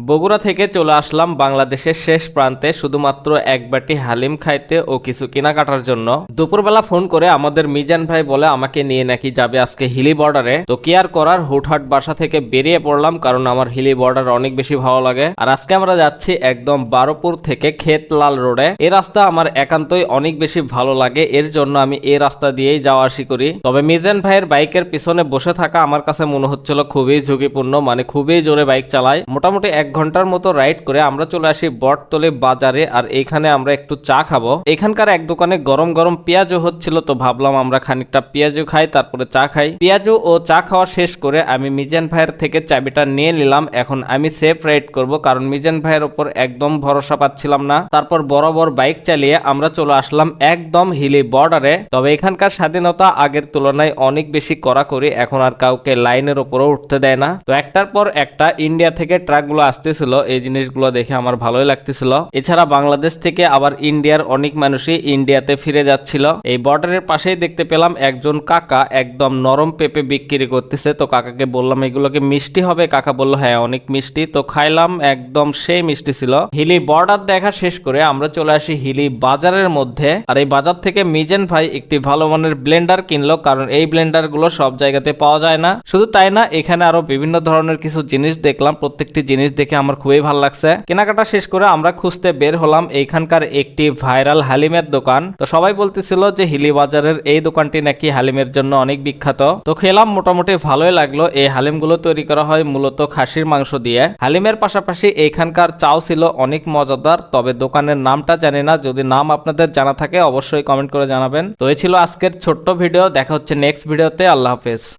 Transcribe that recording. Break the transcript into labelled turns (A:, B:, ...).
A: বগুড়া থেকে চলে আসলাম বাংলাদেশের শেষ প্রান্তে শুধুমাত্র এক বাটি হালিম খাইতে ও কিছু কেনাকাটার জন্য। দুপুরবেলা ফোন করে আমাদের মিজান ভাই বলে আমাকে নিয়ে নাকি যাবে আজকে হিলি বর্ডারে। তো কি আর করার, হুটহাট বাসা থেকে বেরিয়ে পড়লাম, কারণ আমার হিলি বর্ডার অনেক বেশি ভালো লাগে। আর আজকে আমরা যাচ্ছি একদম বারোপুর থেকে খেতলাল রোডে। এই রাস্তা আমার একান্তই অনেক বেশি ভালো লাগে, এর জন্য আমি এই রাস্তা দিয়েই যাওয়া আসি করি। তবে মিজান ভাইয়ের বাইকের পিছনে বসে থাকা আমার কাছে মনে হচ্ছিল খুবই ঝুঁকিপূর্ণ, মানে খুবই জোরে বাইক চালায়। মোটামুটি 1 ঘন্টার মতো রাইড করে আমরা চলে আসি বটতলী বাজারে। আর এখানে আমরা একটু চা খাবো। এখানকার এক দোকানে গরম গরম পেঁয়াজও হচ্ছিল, তো ভাবলাম আমরা খানিকটা পেঁয়াজও খাই তারপরে চা খাই। পেঁয়াজু ও চা খাওয়া শেষ করে আমি মিজান ভাইয়ের থেকে চাবিটা নিয়ে নিলাম। এখন আমি সেফ রাইড করব, কারণ মিজান ভাইয়ের ওপর একদম ভরসা পাচ্ছিলাম না। তারপর বরাবর বাইক চালিয়ে আমরা চলে আসলাম একদম হিলি বর্ডারে। তবে এখানকার স্বাধীনতা আগের তুলনায় অনেক বেশি কড়াকড়ি, এখন আর কাউকে লাইনের ওপরও উঠতে দেয় না। তো একটার পর একটা ইন্ডিয়া থেকে ট্রাকগুলো আসতেছিল, এই জিনিসগুলো দেখে আমার ভালোই লাগতেছিল। এছাড়া বাংলাদেশ থেকে আবার ইন্ডিয়ার অনেক মানুষই ইন্ডিয়াতে ফিরে যাচ্ছিল। এই বর্ডারের পাশেই দেখতে পেলাম একজন কাকা একদম নরম পেঁপে বিক্রি করতেছে। তো কাকাকে বললাম এগুলোকে মিষ্টি হবে? কাকা বলল হ্যাঁ অনেক মিষ্টি। তো খাইলাম, একদম সেই মিষ্টি ছিল। হিলি বর্ডার দেখা শেষ করে আমরা চলে আসি হিলি বাজারের মধ্যে। আর এই বাজার থেকে মিজান ভাই একটি ভালো মানের ব্লেন্ডার কিনলো, কারণ এই ব্লেন্ডার গুলো সব জায়গাতে পাওয়া যায় না। শুধু তাই না, এখানে আরো বিভিন্ন ধরনের কিছু জিনিস দেখলাম, প্রত্যেকটি জিনিস দেখে আমার খুবই ভালো লাগছে। কেনাকাটা শেষ করে আমরা খুঁজতে বের হলাম এইখানকার একটি ভাইরাল হালিমের দোকান। তো সবাই বলতেছিল যে হিলি বাজারের এই দোকানটি নাকি হালিমের জন্য অনেক বিখ্যাত। তো খেলাম, মোটামুটি ভালোই লাগলো। এই হালিমগুলো তৈরি করা হয় মূলত খাসির মাংস দিয়ে। হালিমের পাশাপাশি এইখানকার চাও ছিল অনেক মজাদার, তবে দোকানের নামটা জানি না। যদি নাম আপনাদের জানা থাকে অবশ্যই কমেন্ট করে জানাবেন। তো এই ছিল আজকের ছোট্ট ভিডিও, দেখা হচ্ছে নেক্সট ভিডিওতে। আল্লাহ হাফেজ।